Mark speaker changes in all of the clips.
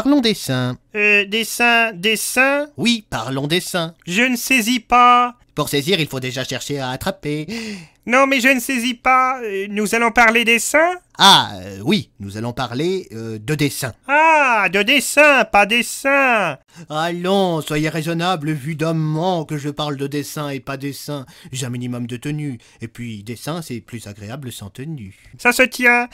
Speaker 1: Parlons dessin.
Speaker 2: Dessin?
Speaker 1: Oui, parlons dessin.
Speaker 2: Je ne saisis pas.
Speaker 1: Pour saisir, il faut déjà chercher à attraper.
Speaker 2: Non, mais je ne saisis pas. Nous allons parler dessin?
Speaker 1: Ah, oui, nous allons parler de dessin.
Speaker 2: Ah, de dessin, pas dessin.
Speaker 1: Allons, soyez raisonnable, évidemment que je parle de dessin et pas dessin. J'ai un minimum de tenue. Et puis, dessin, c'est plus agréable sans tenue.
Speaker 2: Ça se tient.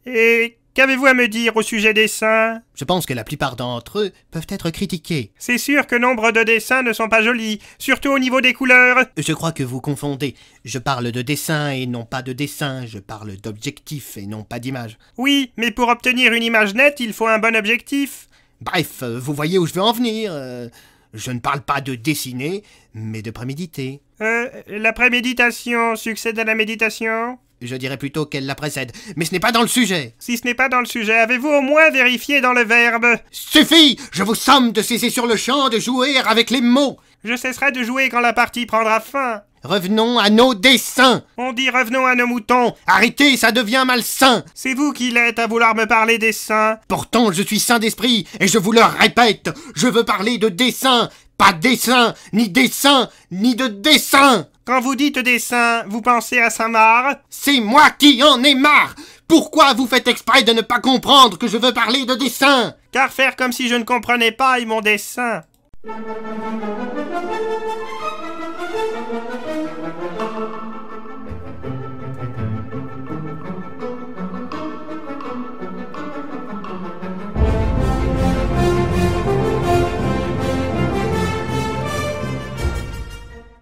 Speaker 2: Et qu'avez-vous à me dire au sujet dessin?
Speaker 1: Je pense que la plupart d'entre eux peuvent être critiqués.
Speaker 2: C'est sûr que nombre de dessins ne sont pas jolis, surtout au niveau des couleurs.
Speaker 1: Je crois que vous confondez. Je parle de dessin et non pas de dessin. Je parle d'objectif et non pas d'image.
Speaker 2: Oui, mais pour obtenir une image nette, il faut un bon objectif.
Speaker 1: Bref, vous voyez où je veux en venir. Je ne parle pas de dessiner, mais de préméditer.
Speaker 2: La préméditation succède à la méditation?
Speaker 1: Je dirais plutôt qu'elle la précède, mais ce n'est pas dans le sujet.
Speaker 2: Si ce n'est pas dans le sujet, avez-vous au moins vérifié dans le verbe?
Speaker 1: Suffit! Je vous somme de cesser sur le champ de jouer avec les mots.
Speaker 2: Je cesserai de jouer quand la partie prendra fin.
Speaker 1: Revenons à nos dessins.
Speaker 2: On dit revenons à nos moutons.
Speaker 1: Arrêtez, ça devient malsain.
Speaker 2: C'est vous qui l'êtes à vouloir me parler dessin.
Speaker 1: Pourtant, je suis sain d'esprit, et je vous le répète, je veux parler de dessin, pas dessin, ni de dessin.
Speaker 2: Quand vous dites dessin, vous pensez à Saint-Marc?
Speaker 1: C'est moi qui en ai marre. Pourquoi vous faites exprès de ne pas comprendre que je veux parler de dessin?
Speaker 2: Car faire comme si je ne comprenais pas est mon dessin.